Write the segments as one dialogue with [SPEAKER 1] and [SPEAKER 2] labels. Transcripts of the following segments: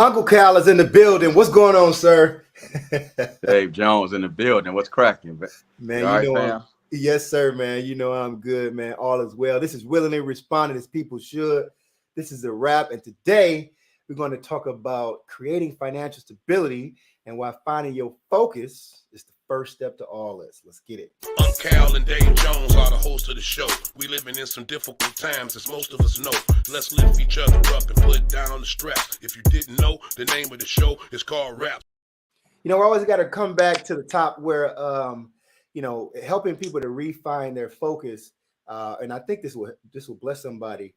[SPEAKER 1] Uncle Cal is in the building. What's going on, sir?
[SPEAKER 2] Dave Jones in the building. What's cracking? You
[SPEAKER 1] Man,
[SPEAKER 2] all
[SPEAKER 1] you
[SPEAKER 2] right,
[SPEAKER 1] know
[SPEAKER 2] fam?
[SPEAKER 1] yes, sir, man. You know I'm good, man. All is well. This is willingly responding as people should. This is a wrap, and today we're going to talk about creating financial stability and why finding your focus is the first step to all this. Let's get it.
[SPEAKER 3] Cal and Dave Jones are the hosts of the show. We living in some difficult times, as most of us know. Let's lift each other up and put down the stress. If you didn't know, the name of the show is called Rap.
[SPEAKER 1] We always got to come back to the top where helping people to refine their focus, and I think this will bless somebody,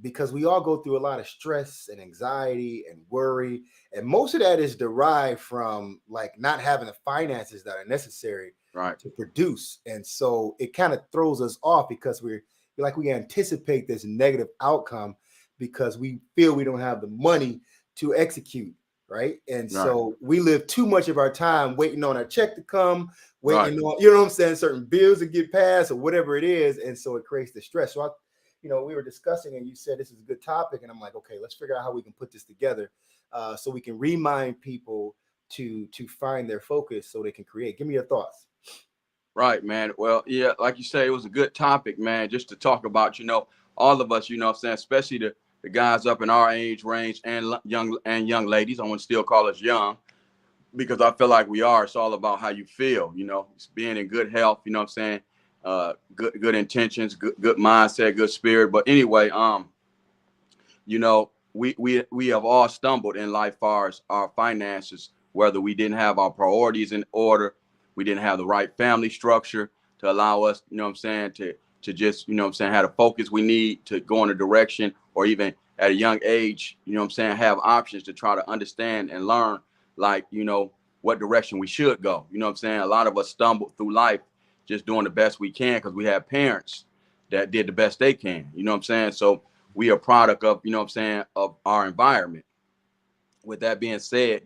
[SPEAKER 1] because we all go through a lot of stress and anxiety and worry, and most of that is derived from like not having the finances that are necessary
[SPEAKER 2] Right.
[SPEAKER 1] to produce, and so it kind of throws us off because we anticipate this negative outcome because we feel we don't have the money to execute, right? And
[SPEAKER 2] Right.
[SPEAKER 1] so we live too much of our time waiting on our check to come,
[SPEAKER 2] Right.
[SPEAKER 1] waiting on, you know what I'm saying, certain bills to get passed or whatever it is. And so it creates the stress. So we were discussing and you said this is a good topic. And I'm like, okay, let's figure out how we can put this together so we can remind people to find their focus so they can create. Give me your thoughts.
[SPEAKER 2] Right, man. Well, yeah, like you say, it was a good topic, man, just to talk about, all of us, what I'm saying, especially the guys up in our age range and young ladies. I want to still call us young because I feel like we are. It's all about how you feel, it's being in good health, what I'm saying, good intentions, good mindset, good spirit. But anyway, we have all stumbled in life as far as our finances, whether we didn't have our priorities in order, we didn't have the right family structure to allow us, what I'm saying, to just, what I'm saying, have the focus we need to go in a direction, or even at a young age, what I'm saying, have options to try to understand and learn, like, what direction we should go. What I'm saying? A lot of us stumbled through life just doing the best we can because we have parents that did the best they can. You know what I'm saying? So we are a product of, what I'm saying, of our environment. With that being said,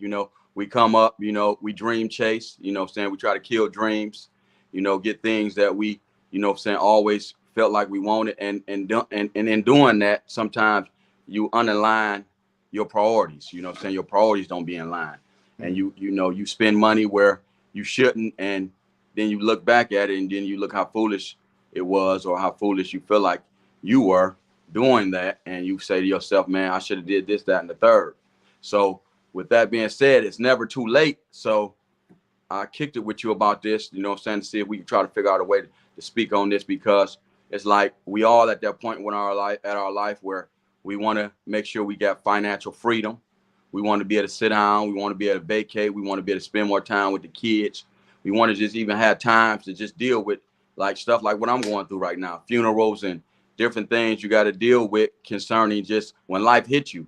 [SPEAKER 2] we come up, we dream chase, what I'm saying, we try to kill dreams, get things that we, what I'm saying, always felt like we wanted. And in doing that, sometimes you unalign your priorities, what I'm saying, your priorities don't be in line. And you spend money where you shouldn't, and then you look back at it and then you look how foolish it was, or how foolish you feel like you were doing that, and you say to yourself, man, I should have did this, that, and the third. So with that being said, it's never too late. So I kicked it with you about this, what I'm saying, to see if we can try to figure out a way to speak on this, because it's like we all at that point in our life where we want to make sure we got financial freedom. We want to be able to sit down. We want to be able to vacate. We want to be able to spend more time with the kids. We want to just even have times to just deal with like stuff like what I'm going through right now, funerals and different things you got to deal with concerning just when life hits you.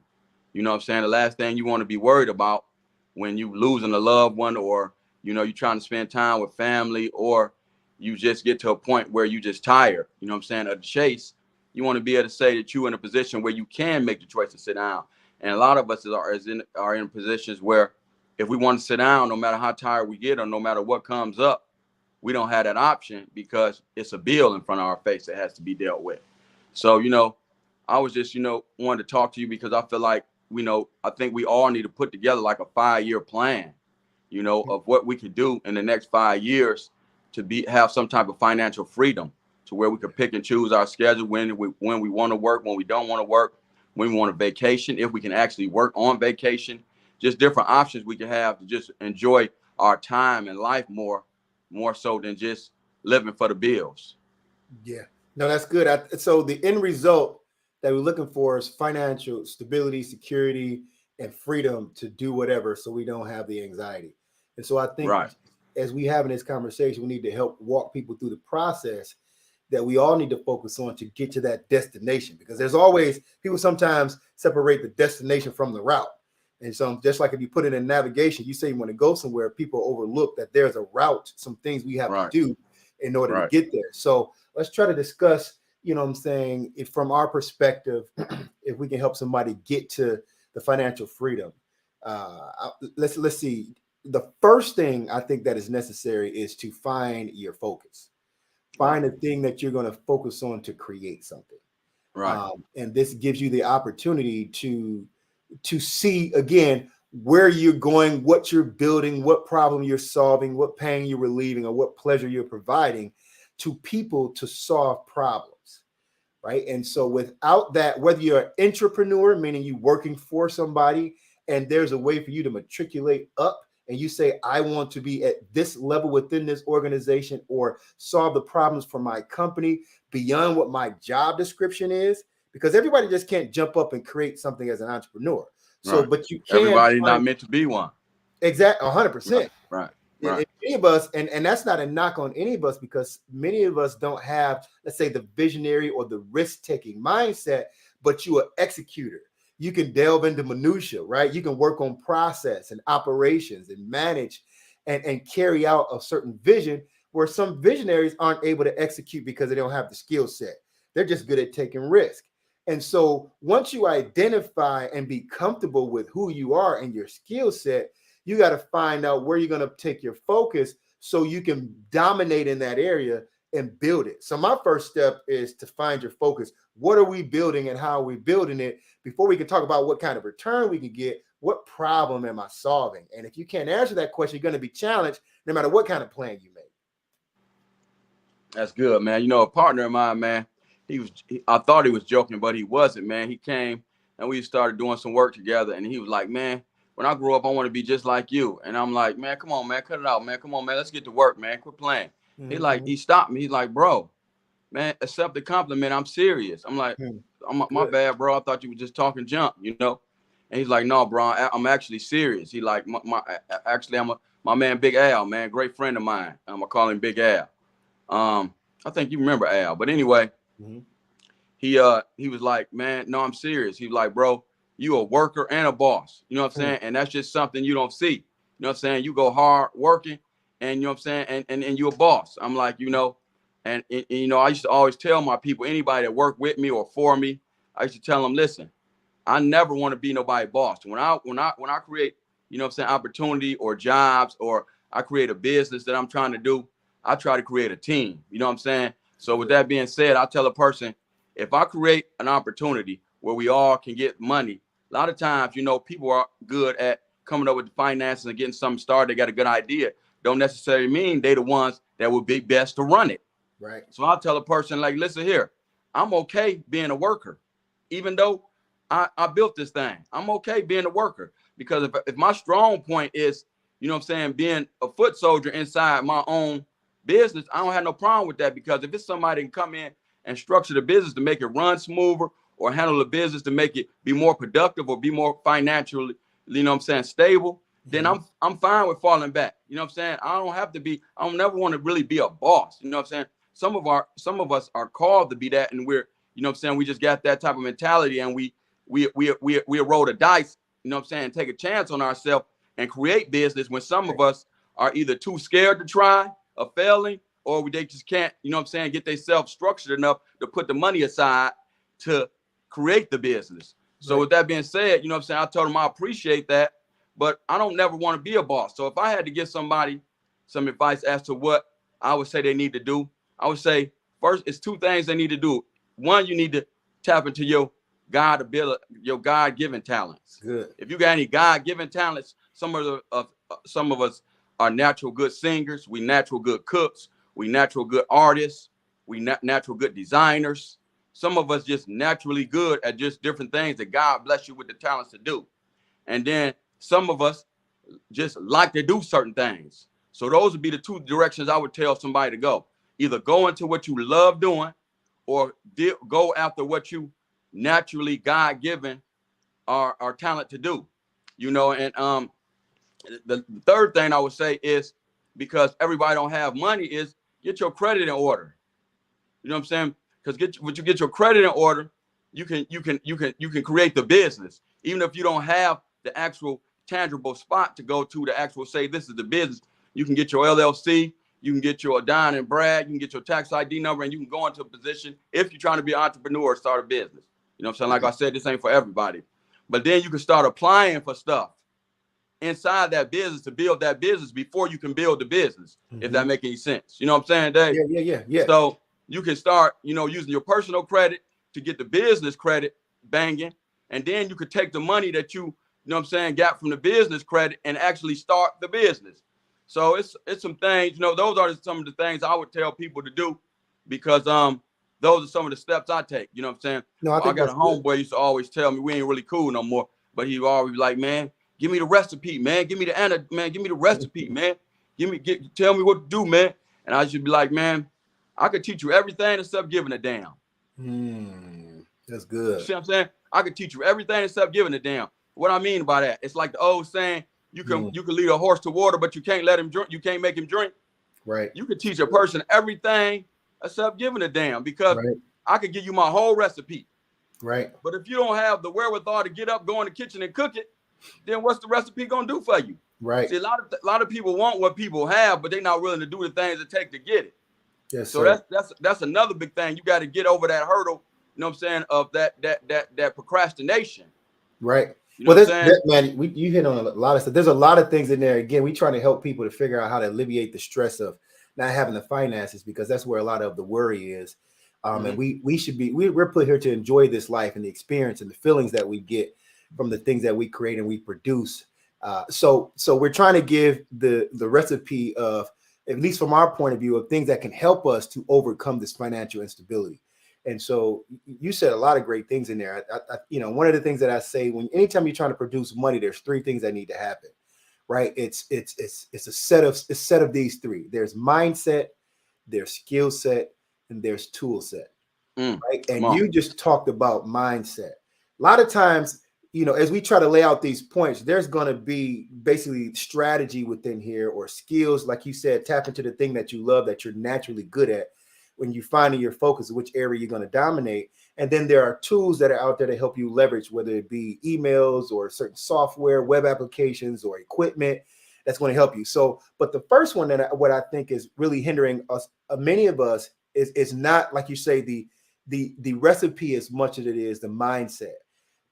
[SPEAKER 2] You know what I'm saying? The last thing you want to be worried about when you losing a loved one, or, you're trying to spend time with family, or you just get to a point where you just tired, what I'm saying, of the chase. You want to be able to say that you're in a position where you can make the choice to sit down. And a lot of us are in positions where if we want to sit down, no matter how tired we get or no matter what comes up, we don't have that option because it's a bill in front of our face that has to be dealt with. So, I was just, wanted to talk to you because I feel like, I think we all need to put together like a 5-year plan, of what we could do in the next 5 years to have some type of financial freedom, to where we could pick and choose our schedule when we want to work, when we don't want to work, when we want to vacation, if we can actually work on vacation, just different options we can have to just enjoy our time and life more so than just living for the bills.
[SPEAKER 1] Yeah, no, that's good. So the end result that we're looking for is financial stability, security, and freedom to do whatever, so we don't have the anxiety. And so I think
[SPEAKER 2] Right.
[SPEAKER 1] as we have in this conversation, we need to help walk people through the process that we all need to focus on to get to that destination. Because there's always people sometimes separate the destination from the route. And so just like if you put it in navigation, you say you want to go somewhere, people overlook that there's a route, some things we have to
[SPEAKER 2] Right.
[SPEAKER 1] do in order to
[SPEAKER 2] Right.
[SPEAKER 1] get there. So let's try to discuss, what I'm saying, if from our perspective, if we can help somebody get to the financial freedom. Let's see. The first thing I think that is necessary is to find your focus.
[SPEAKER 2] Right.
[SPEAKER 1] Find a thing that you're going to focus on to create something.
[SPEAKER 2] Right.
[SPEAKER 1] And this gives you the opportunity to to see again where you're going, what you're building, what problem you're solving, what pain you're relieving, or what pleasure you're providing to people to solve problems, right? And so without that, whether you're an entrepreneur, meaning you working for somebody, and there's a way for you to matriculate up, and you say, I want to be at this level within this organization or solve the problems for my company beyond what my job description is, because everybody just can't jump up and create something as an entrepreneur. So,
[SPEAKER 2] Right.
[SPEAKER 1] but you can
[SPEAKER 2] Everybody not meant to be one.
[SPEAKER 1] Exactly, 100%.
[SPEAKER 2] Right.
[SPEAKER 1] If any of us, and that's not a knock on any of us, because many of us don't have, let's say, the visionary or the risk-taking mindset, but you are an executor. You can delve into minutia, right? You can work on process and operations and manage and carry out a certain vision, where some visionaries aren't able to execute because they don't have the skill set. They're just good at taking risk. And so once you identify and be comfortable with who you are and your skill set, you got to find out where you're going to take your focus so you can dominate in that area and build it. So my first step is to find your focus. What are we building and how are we building it? Before we can talk about what kind of return we can get, what problem am I solving? And if you can't answer that question, you're going to be challenged no matter what kind of plan you make.
[SPEAKER 2] That's good, man. You know, a partner of mine, man, I thought he was joking, but he wasn't, man. He came and we started doing some work together, and he was like, man, when I grow up, I want to be just like you. And I'm like, man, come on, man, cut it out, man. Come on, man, let's get to work, man. Quit playing.
[SPEAKER 1] Mm-hmm.
[SPEAKER 2] He stopped me. He's like, bro, man, accept the compliment. I'm serious. I'm like, my bad, bro. I thought you were just talking junk, you know? And he's like, no, bro, I'm actually serious. He like, my man, Big Al, man, great friend of mine. I'm gonna call him Big Al. I think you remember Al, but anyway, he was like, man, no, I'm serious. He was like, bro, you a worker and a boss. You know what I'm saying? And that's just something you don't see. You know what I'm saying? You go hard working, and you know what I'm saying? And you're a boss. I'm like, you know, and you know, I used to always tell my people, anybody that worked with me or for me, I used to tell them, listen, I never want to be nobody's boss. When I create, you know what I'm saying, opportunity or jobs, or I create a business that I'm trying to do, I try to create a team. You know what I'm saying? So with that being said, I tell a person, if I create an opportunity where we all can get money, a lot of times, you know, people are good at coming up with the finances and getting something started. They got a good idea. Don't necessarily mean they the ones that would be best to run it.
[SPEAKER 1] Right.
[SPEAKER 2] So I'll tell a person, like, listen here, I'm okay being a worker, even though I built this thing. I'm okay being a worker, because if my strong point is, you know what I'm saying, being a foot soldier inside my own business, I don't have no problem with that, because if it's somebody can come in and structure the business to make it run smoother, or handle the business to make it be more productive or be more financially, you know what I'm saying, stable, then I'm fine with falling back. You know what I'm saying? I don't never want to really be a boss. You know what I'm saying? Some of us are called to be that, and we're, you know what I'm saying, we just got that type of mentality, and we roll the dice, you know what I'm saying, take a chance on ourselves and create business, when some of us are either too scared to try or failing, or they just can't, you know what I'm saying, get themselves structured enough to put the money aside to create the business. So with that being said, you know what I'm saying, I told him I appreciate that, but I don't never want to be a boss. So if I had to give somebody some advice as to what I would say they need to do, I would say, first, it's two things they need to do. One, you need to tap into your God-given talents.
[SPEAKER 1] Good.
[SPEAKER 2] If you got any God-given talents, some of us are natural good singers, we natural good cooks, we natural good artists, we natural good designers. Some of us just naturally good at just different things that God bless you with the talents to do. And then some of us just like to do certain things. So those would be the two directions I would tell somebody to go. Either go into what you love doing, or go after what you naturally God-given are talent to do. You know, and the third thing I would say is, because everybody don't have money, is get your credit in order. You know what I'm saying? Because when you get your credit in order, you can create the business. Even if you don't have the actual tangible spot to go to actual say this is the business, you can get your LLC, you can get your Dun and Brad, you can get your tax ID number, and you can go into a position if you're trying to be an entrepreneur or start a business. You know what I'm saying? Like I said, this ain't for everybody. But then you can start applying for stuff inside that business to build that business before you can build the business, if that make any sense. You know what I'm saying, Dave?
[SPEAKER 1] Yeah.
[SPEAKER 2] So you can start, you know, using your personal credit to get the business credit banging. And then you could take the money that you know what I'm saying, got from the business credit and actually start the business. So it's some things, you know, those are some of the things I would tell people to do, because those are some of the steps I take. You know what I'm saying?
[SPEAKER 1] No, I
[SPEAKER 2] I
[SPEAKER 1] think
[SPEAKER 2] got
[SPEAKER 1] that's
[SPEAKER 2] a
[SPEAKER 1] good.
[SPEAKER 2] homeboy used to always tell me we ain't really cool no more, but he always like, man, give me the recipe, man. Give me the man. Give me the recipe, man. Tell me what to do, man. And I should be like, man, I could teach you everything except giving a damn.
[SPEAKER 1] That's
[SPEAKER 2] You
[SPEAKER 1] good.
[SPEAKER 2] see what I'm saying? I could teach you everything except giving a damn. What I mean by that, it's like the old saying, you can lead a horse to water, but you can't let him drink. You can't make him drink.
[SPEAKER 1] Right.
[SPEAKER 2] You can teach a person everything except giving a damn, because
[SPEAKER 1] Right.
[SPEAKER 2] I could give you my whole recipe.
[SPEAKER 1] Right.
[SPEAKER 2] But if you don't have the wherewithal to get up, go in the kitchen and cook it, then what's the recipe gonna do for you?
[SPEAKER 1] Right.
[SPEAKER 2] See, a lot of people want what people have, but they're not willing to do the things it takes to get it.
[SPEAKER 1] Yes,
[SPEAKER 2] So
[SPEAKER 1] sir.
[SPEAKER 2] that's another big thing. You got to get over that hurdle, you know what I'm saying, of that procrastination.
[SPEAKER 1] Right.
[SPEAKER 2] You know
[SPEAKER 1] Well,
[SPEAKER 2] what I'm saying?
[SPEAKER 1] man, you hit on a lot of stuff. There's a lot of things in there. Again, we trying to help people to figure out how to alleviate the stress of not having the finances, because that's where a lot of the worry is. And we should be, we're put here to enjoy this life and the experience and the feelings that we get from the things that we create and we produce. So we're trying to give the recipe of, at least from our point of view, of things that can help us to overcome this financial instability. And so you said a lot of great things in there. You know, one of the things that I say, anytime you're trying to produce money, there's three things that need to happen, right? It's a set of these three. There's mindset, there's skill set, and there's tool set, right? And you just talked about mindset. A lot of times, you know, as we try to lay out these points, there's going to be basically strategy within here, or skills, like you said, tap into the thing that you love, that you're naturally good at. When you find your focus, which area you're going to dominate. And then there are tools that are out there to help you leverage, whether it be emails or certain software, web applications, or equipment that's going to help you. So, but the first one what I think is really hindering us, many of us, is not, like you say, the recipe as much as it is the mindset,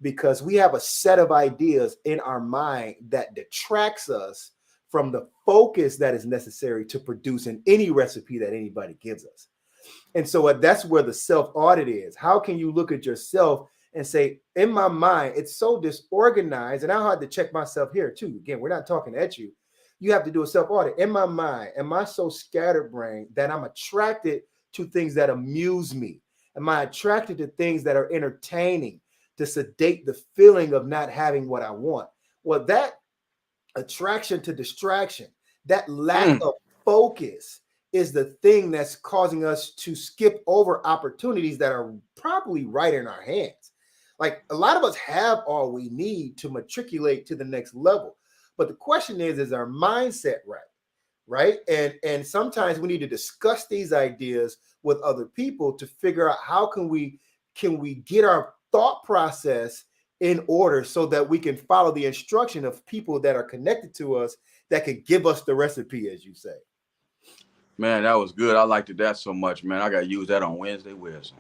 [SPEAKER 1] because we have a set of ideas in our mind that detracts us from the focus that is necessary to produce in any recipe that anybody gives us. And so that's where the self-audit is. How can you look at yourself and say, in my mind, it's so disorganized, and I had to check myself here too. Again, we're not talking at you. You have to do a self-audit. In my mind, am I so scatterbrained that I'm attracted to things that amuse me? Am I attracted to things that are entertaining, to sedate the feeling of not having what I want? Well, that attraction to distraction, that lack of focus, is the thing that's causing us to skip over opportunities that are probably right in our hands. Like, a lot of us have all we need to matriculate to the next level. But the question is our mindset right? Right. And sometimes we need to discuss these ideas with other people to figure out how can we get our thought process in order so that we can follow the instruction of people that are connected to us that could give us the recipe, as you say.
[SPEAKER 2] Man, that was good. I liked that so much, man. I got to use that on Wednesday wisdom.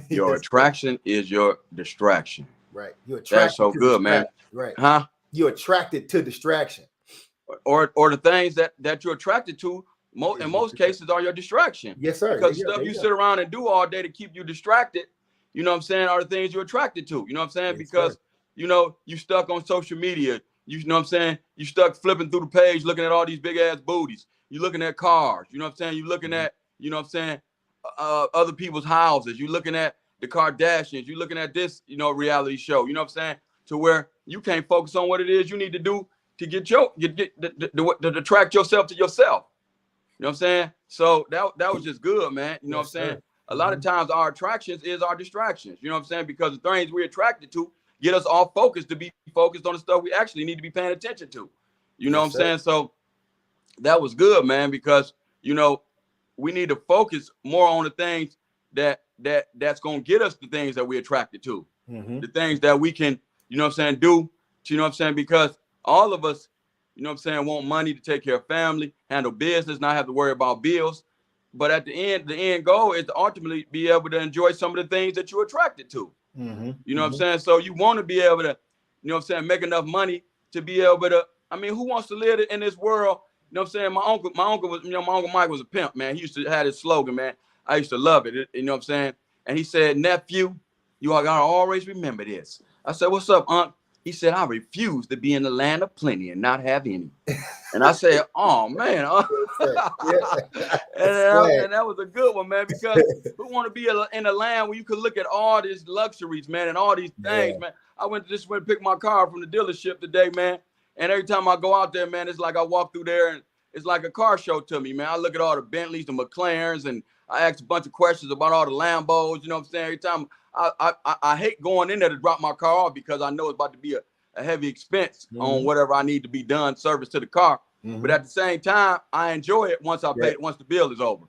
[SPEAKER 2] Your
[SPEAKER 1] Yes,
[SPEAKER 2] attraction is your distraction.
[SPEAKER 1] right. You're attracted.
[SPEAKER 2] That's so
[SPEAKER 1] to
[SPEAKER 2] good, man.
[SPEAKER 1] Right.
[SPEAKER 2] Huh?
[SPEAKER 1] You're attracted to distraction.
[SPEAKER 2] Or the things that you're attracted to, in most cases, are your distraction.
[SPEAKER 1] Yes, sir.
[SPEAKER 2] Because stuff you sit around and do all day to keep you distracted, you know what I'm saying, are the things you're attracted to. You know what I'm saying?
[SPEAKER 1] Yes,
[SPEAKER 2] because,
[SPEAKER 1] sir.
[SPEAKER 2] You know, you stuck on social media. You know what I'm saying? You stuck flipping through the page, looking at all these big ass booties. You looking at cars. You know what I'm saying? You looking at, you know what I'm saying, other people's houses. You looking at the Kardashians. You looking at this, you know, reality show. You know what I'm saying? To where you can't focus on what it is you need to do to get to attract yourself to yourself. You know what I'm saying? So that was just good, man. You know what I'm saying? A lot of times our attractions is our distractions. You know what I'm saying? Because the things we're attracted to get us off focus to be focused on the stuff we actually need to be paying attention to. You know what I'm saying? So that was good, man, because, you know, we need to focus more on the things that's going to get us the things that we're attracted to. The things that we can, you know what I'm saying, do, you know what I'm saying? Because all of us, you know what I'm saying, want money to take care of family, handle business, not have to worry about bills. But at the end goal is to ultimately be able to enjoy some of the things that you're attracted to. You know what I'm saying? So you want to be able to, you know what I'm saying, make enough money to be able to, I mean, who wants to live in this world? You know what I'm saying? My uncle was, you know, my Uncle Mike was a pimp, man. He used to have his slogan, man. I used to love it. You know what I'm saying? And he said, nephew, you all gotta always remember this. I said, what's up, Unc? He said, I refuse to be in the land of plenty and not have any. And I said, oh, man.
[SPEAKER 1] Yeah.
[SPEAKER 2] and that was a good one, man, because we want to be in a land where you can look at all these luxuries, man, and all these things, man. I went to pick my car up from the dealership today, man. And every time I go out there, man, it's like I walk through there and it's like a car show to me, man. I look at all the Bentleys, the McLarens, and I ask a bunch of questions about all the Lambos. You know what I'm saying? Every time I hate going in there to drop my car off because I know it's about to be a heavy expense on whatever I need to be done, service to the car. But at the same time, I enjoy it once I pay it, once the bill is over.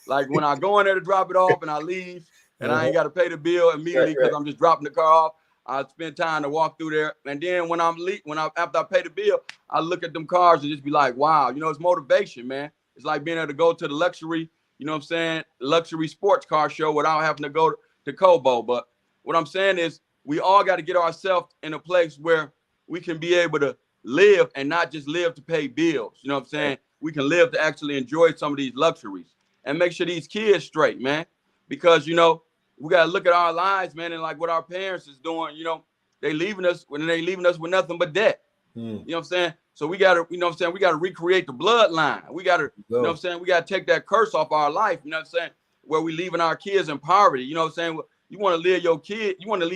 [SPEAKER 2] Like when I go in there to drop it off and I leave and I ain't got to pay the bill immediately because I'm just dropping the car off. I spend time to walk through there. And then when after I pay the bill, I look at them cars and just be like, wow, you know, it's motivation, man. It's like being able to go to the luxury, you know what I'm saying, luxury sports car show without having to go to Kobo. But what I'm saying is we all got to get ourselves in a place where we can be able to live and not just live to pay bills. You know what I'm saying? We can live to actually enjoy some of these luxuries and make sure these kids straight, man. Because, you know, we got to look at our lives, man, and like what our parents is doing, you know, they leaving us with nothing but debt. You know what I'm saying? So we got to, you know what I'm saying? We got to recreate the bloodline. We got to, you know what I'm saying? We got to take that curse off our life, you know what I'm saying? Where we leaving our kids in poverty, you know what I'm saying? You want to leave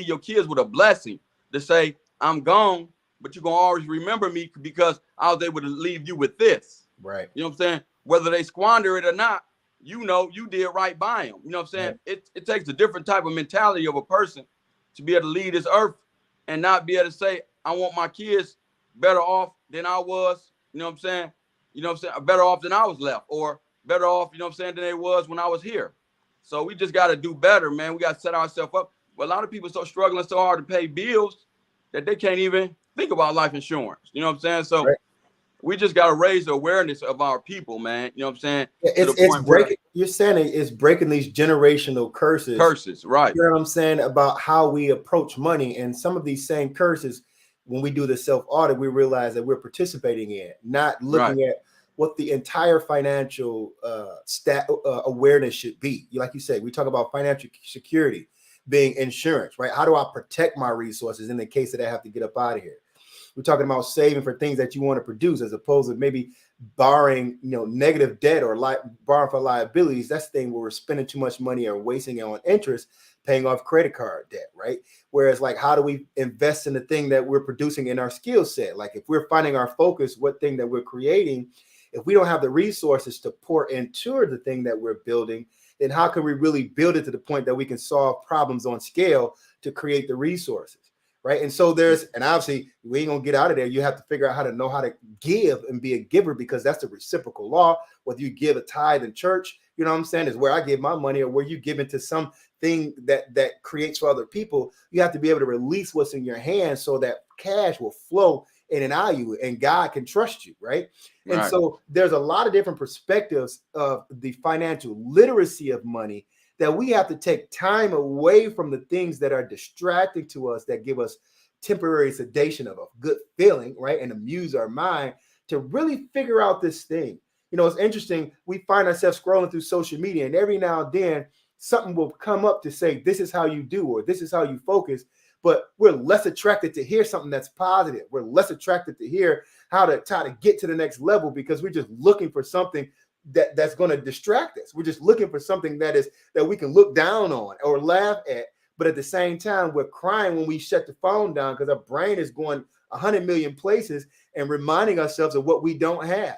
[SPEAKER 2] your kids with a blessing to say, I'm gone, but you're going to always remember me because I was able to leave you with this.
[SPEAKER 1] Right.
[SPEAKER 2] You know what I'm saying? Whether they squander it or not, you know, you did right by them. You know what I'm saying? Right. It takes a different type of mentality of a person to be able to lead this earth and not be able to say, I want my kids better off than I was, you know what I'm saying? You know what I'm saying? Better off than I was left, or better off, you know what I'm saying, than they was when I was here. So we just got to do better, man. We got to set ourselves up. But a lot of people are struggling so hard to pay bills that they can't even think about life insurance. You know what I'm saying? So we just got to raise the awareness of our people, man. You know what I'm saying?
[SPEAKER 1] It's breaking. You're saying it's breaking these generational curses.
[SPEAKER 2] Curses, right?
[SPEAKER 1] You know what I'm saying about how we approach money, and some of these same curses. When we do the self-audit, we realize that we're participating in, not looking at what the entire financial awareness should be. Like you said, we talk about financial security being insurance, right? How do I protect my resources in the case that I have to get up out of here? We're talking about saving for things that you want to produce, as opposed to maybe borrowing, you know, negative debt or borrowing for liabilities. That's the thing where we're spending too much money or wasting it on interest, paying off credit card debt, right? Whereas, like, how do we invest in the thing that we're producing in our skill set? Like, if we're finding our focus, what thing that we're creating, if we don't have the resources to pour into the thing that we're building, then how can we really build it to the point that we can solve problems on scale to create the resources? Right. And so and obviously we ain't gonna get out of there. You have to figure out how to know how to give and be a giver, because that's the reciprocal law. Whether you give a tithe in church, you know what I'm saying, is where I give my money, or where you give into something that creates for other people. You have to be able to release what's in your hands so that cash will flow in and out of you, and God can trust you. Right. And so there's a lot of different perspectives of the financial literacy of money, that we have to take time away from the things that are distracting to us, that give us temporary sedation of a good feeling, right? And amuse our mind, to really figure out this thing. You know, it's interesting. We find ourselves scrolling through social media, and every now and then something will come up to say, this is how you do, or this is how you focus. But we're less attracted to hear something that's positive. We're less attracted to hear how to try to get to the next level, because we're just looking for something that's going to distract us. We're just looking for something that we can look down on or laugh at. But at the same time, we're crying when we shut the phone down, because our brain is going 100 million places and reminding ourselves of what we don't have.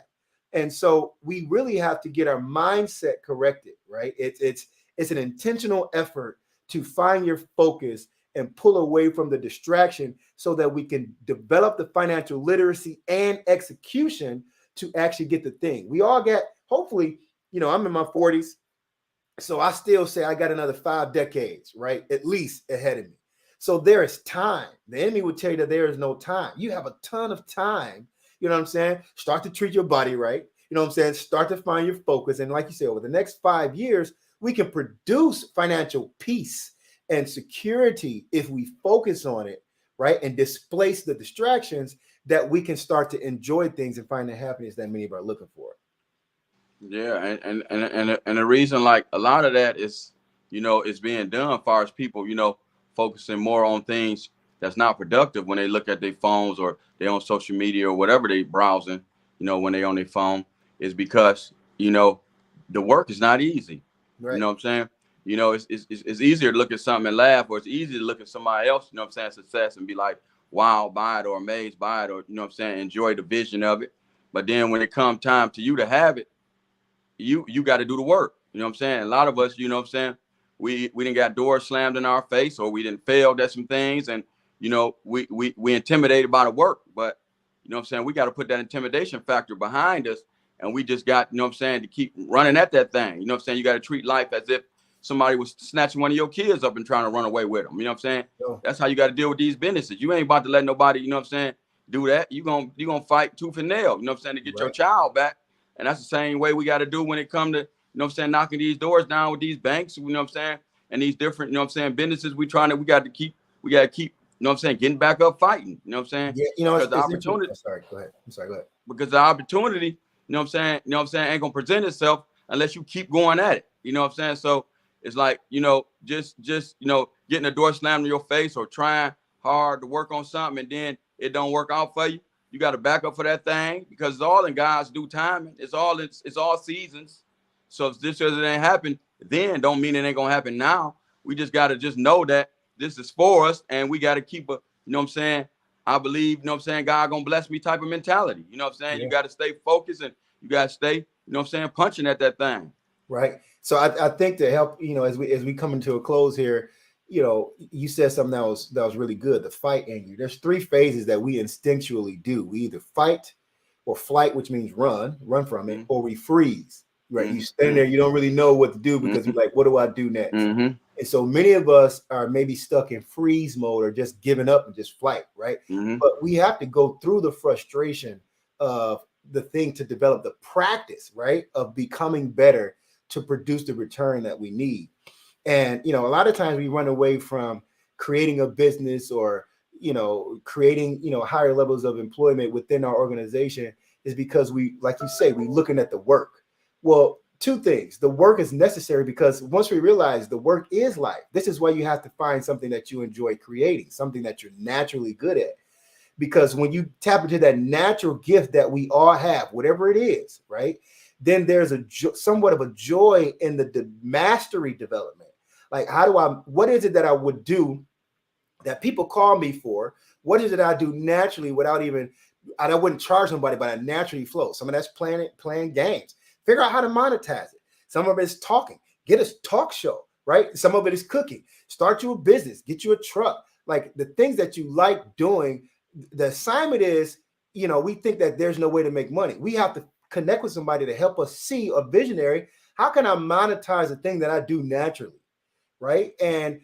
[SPEAKER 1] And so we really have to get our mindset corrected, right? It's an intentional effort to find your focus and pull away from the distraction, so that we can develop the financial literacy and execution to actually get the thing. We all get, hopefully, you know, I'm in my 40s, so I still say I got another 5 decades, right? At least ahead of me. So there is time. The enemy would tell you that there is no time. You have a ton of time. You know what I'm saying? Start to treat your body right. You know what I'm saying? Start to find your focus. And like you said, over the next 5 years, we can produce financial peace and security if we focus on it, right? And displace the distractions, that we can start to enjoy things and find the happiness that many of us are looking for.
[SPEAKER 2] Yeah, and the reason, like, a lot of that is, you know, it's being done as far as people, you know, focusing more on things that's not productive when they look at their phones or they on social media or whatever they browsing, when they on their phone, is because, the work is not easy. You
[SPEAKER 1] Right.
[SPEAKER 2] know what I'm saying? It's easier to look at something and laugh, or it's easy to look at somebody else, success and be like, wow by it or amazed by it, or, enjoy the vision of it. But then when it comes time to you to have it, you got to do the work. You know what I'm saying? A lot of us, we didn't got doors slammed in our face, or we didn't failed at some things, and we intimidated by the work. But we got to put that intimidation factor behind us, and we just got, to keep running at that thing. You got to treat life as if somebody was snatching one of your kids up and trying to run away with them.
[SPEAKER 1] Yo.
[SPEAKER 2] That's how you got to deal with these businesses. You ain't about to let nobody, do that. You gonna fight tooth and nail, to get your child back. And that's the same way we got to do when it come to, knocking these doors down with these banks, and these different, businesses we got to keep, getting back up fighting,
[SPEAKER 1] Yeah,
[SPEAKER 2] because the opportunity.
[SPEAKER 1] I'm sorry, go ahead. Go ahead.
[SPEAKER 2] Because the opportunity, ain't gonna present itself unless you keep going at it. So it's like, just getting the door slammed in your face or trying hard to work on something and then it don't work out for you. You got to back up for that thing, because it's all in God's due timing. It's all seasons. So if this doesn't happen, then don't mean it ain't gonna happen now. We just got to just know that this is for us, and we got to keep a, I believe, God gonna bless me type of mentality.
[SPEAKER 1] Yeah.
[SPEAKER 2] You got to stay focused, and you got to stay, punching at that thing.
[SPEAKER 1] Right. So I think to help, as we come into a close here, you said something that was really good. The fight in you. There's 3 phases that we instinctually do. We either fight or flight, which means run from it, or we freeze. Right. You stand there, you don't really know what to do because you're like, what do I do next? And so many of us are maybe stuck in freeze mode or just giving up and just flight. Right. But we have to go through the frustration of the thing to develop the practice, right, of becoming better to produce the return that we need. And, a lot of times we run away from creating a business or, creating, higher levels of employment within our organization is because we, like you say, we looking at the work. Well, 2 things. The work is necessary because once we realize the work is life, this is why you have to find something that you enjoy creating, something that you're naturally good at. Because when you tap into that natural gift that we all have, whatever it is, right, then there's somewhat of a joy in the mastery development. Like, what is it that I would do that people call me for? What is it I do naturally without even, I wouldn't charge somebody, but I naturally flow. Some of that's playing games. Figure out how to monetize it. Some of it is talking. Get a talk show, right? Some of it is cooking. Start you a business. Get you a truck. Like the things that you like doing. The assignment is, we think that there's no way to make money. We have to connect with somebody to help us see a visionary. How can I monetize a thing that I do naturally, right? And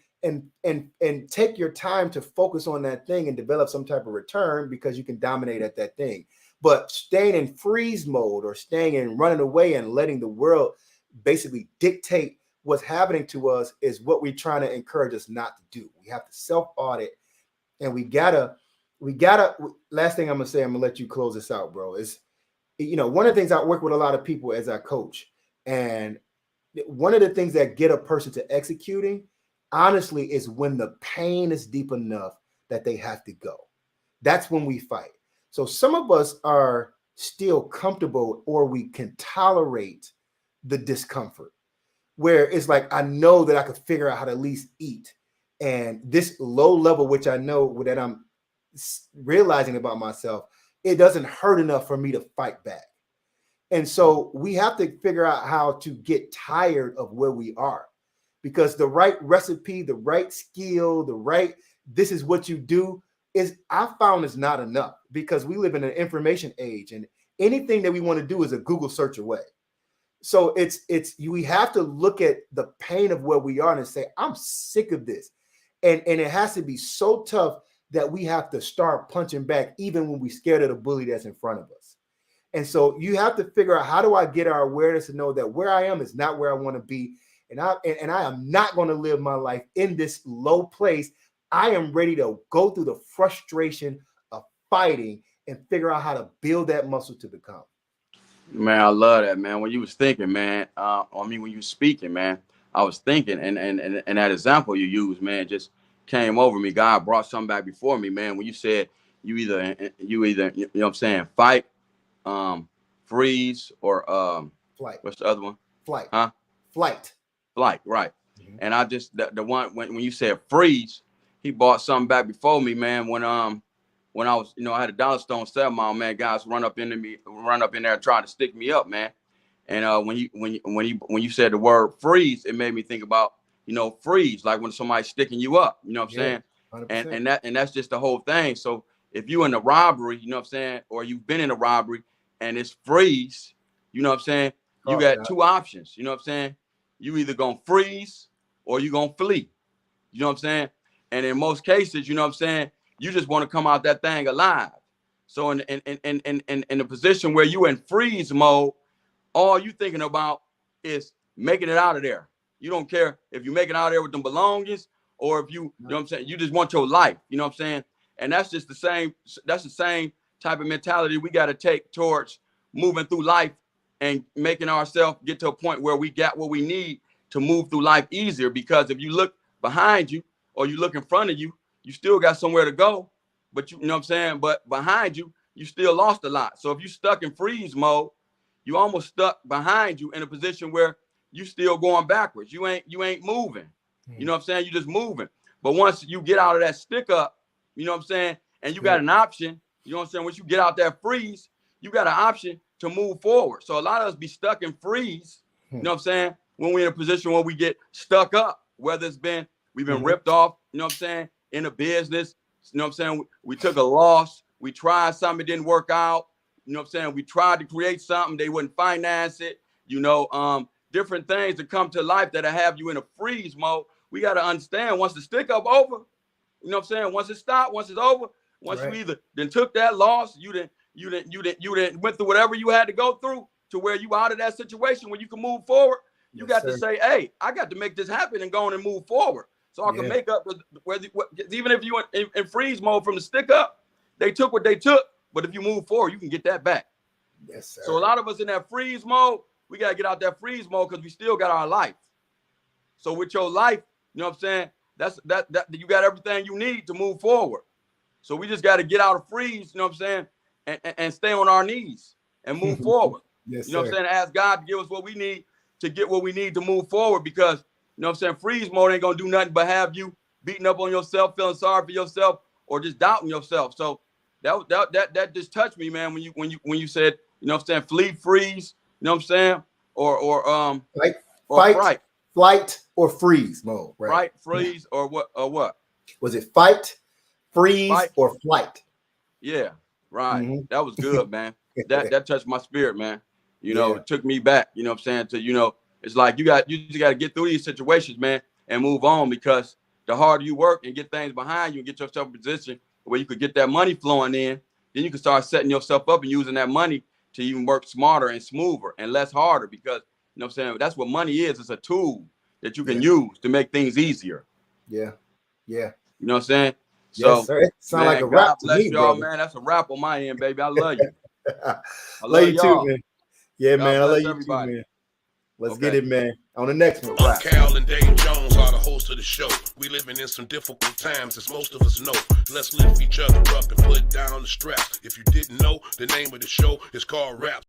[SPEAKER 1] take your time to focus on that thing and develop some type of return because you can dominate at that thing. But staying in freeze mode or staying in running away and letting the world basically dictate what's happening to us is what we're trying to encourage us not to do. We have to self-audit, and we gotta, last thing I'm gonna say, I'm gonna let you close this out, bro, is, one of the things I work with a lot of people as I coach, and one of the things that get a person to executing, honestly, is when the pain is deep enough that they have to go. That's when we fight. So some of us are still comfortable, or we can tolerate the discomfort, where it's like, I know that I could figure out how to at least eat. And this low level, which I know that I'm realizing about myself, it doesn't hurt enough for me to fight back. And so we have to figure out how to get tired of where we are, because the right recipe, the right skill, this is what you do, is I found is not enough, because we live in an information age, and anything that we want to do is a Google search away. So we have to look at the pain of where we are and say, I'm sick of this. And it has to be so tough that we have to start punching back, even when we're scared of the bully that's in front of us. And so you have to figure out, how do I get our awareness to know that where I am is not where I want to be. And I am not going to live my life in this low place. I am ready to go through the frustration of fighting and figure out how to build that muscle to become.
[SPEAKER 2] Man, I love that, man. When you was thinking, man, when you was speaking, man, I was thinking, and that example you used, man, just, came over me. God brought something back before me, man. When you said you either, you know what I'm saying, fight, freeze, or
[SPEAKER 1] Flight.
[SPEAKER 2] what's the other one?
[SPEAKER 1] Flight.
[SPEAKER 2] Huh?
[SPEAKER 1] Flight.
[SPEAKER 2] Flight, right.
[SPEAKER 1] Mhm.
[SPEAKER 2] And I just the one when you said freeze, he bought something back before me, man. When I was, I had a dollar store 7 Mile, man. Guys run up in there and try to stick me up, man. And when you said the word freeze, it made me think about, freeze, like when somebody's sticking you up, you know what I'm saying?
[SPEAKER 1] 100%.
[SPEAKER 2] And that's just the whole thing. So if you're in a robbery, you know what I'm saying, or you've been in a robbery and it's freeze, you know what I'm saying? You got two options, you know what I'm saying? You either gonna freeze or you gonna flee. You know what I'm saying? And in most cases, you know what I'm saying, you just want to come out that thing alive. So in the position where you in freeze mode, all you thinking about is making it out of there. You don't care if you make it out of there with them belongings or if you know what I'm saying, you just want your life, you know what I'm saying? And that's just the same type of mentality we got to take towards moving through life and making ourselves get to a point where we got what we need to move through life easier. Because if you look behind you or you look in front of you, you still got somewhere to go, but you know what I'm saying? But behind you, you still lost a lot. So if you stuck in freeze mode, you almost stuck behind you in a position where you still going backwards. You ain't moving. You know what I'm saying? You just moving. But once you get out of that stick up, you know what I'm saying? And you got an option, you know what I'm saying? Once you get out that freeze, you got an option to move forward. So a lot of us be stuck in freeze, you know what I'm saying? When we're in a position where we get stuck up, whether we've been ripped off, you know what I'm saying? In a business, you know what I'm saying? We took a loss. We tried something, it didn't work out. You know what I'm saying? We tried to create something, they wouldn't finance it. Different things that come to life that have you in a freeze mode. We got to understand once the stick up over, you know what I'm saying? Once it stopped, once it's over, once you either then took that loss, you didn't went through whatever you had to go through to where you out of that situation where you can move forward. You got to say, hey, I got to make this happen and go on and move forward. So I can make up with even if you in freeze mode from the stick up, they took what they took. But if you move forward, you can get that back.
[SPEAKER 1] Yes, sir.
[SPEAKER 2] So a lot of us in that freeze mode, we got to get out that freeze mode because we still got our life. So with your life, you know what I'm saying? That you got everything you need to move forward. So we just got to get out of freeze, you know what I'm saying? And stay on our knees and move forward.
[SPEAKER 1] Yes,
[SPEAKER 2] you know what I'm saying? Ask God to give us what we need to get what we need to move forward, because, you know what I'm saying, freeze mode ain't going to do nothing but have you beating up on yourself, feeling sorry for yourself, or just doubting yourself. So that just touched me, man, when you said, you know what I'm saying, flee, freeze, you know what I'm saying? Or
[SPEAKER 1] flight or freeze mode, right?
[SPEAKER 2] Fight, freeze, or what?
[SPEAKER 1] Was it fight, freeze, or flight?
[SPEAKER 2] Yeah, right. That was good, man. That touched my spirit, man. It took me back, you know what I'm saying, to, it's like you just got to get through these situations, man, and move on, because the harder you work and get things behind you and get yourself in a position where you could get that money flowing in, then you can start setting yourself up and using that money to even work smarter and smoother and less harder, because, you know what I'm saying, that's what money is. It's a tool that you can use to make things easier.
[SPEAKER 1] Yeah.
[SPEAKER 2] You know what I'm saying?
[SPEAKER 1] So, yes, sir. It sounds like a rap to me,
[SPEAKER 2] y'all, man. That's a rap on my end, baby. I love you.
[SPEAKER 1] I love you too, man. Yeah, man. I love you
[SPEAKER 2] everybody.
[SPEAKER 1] too, man. Let's get it, man. On the next one.
[SPEAKER 3] Cal and Dave Jones are the hosts of the show. We living in some difficult times, as most of us know. Let's lift each other up and put down the stress. If you didn't know, the name of the show is called Rap.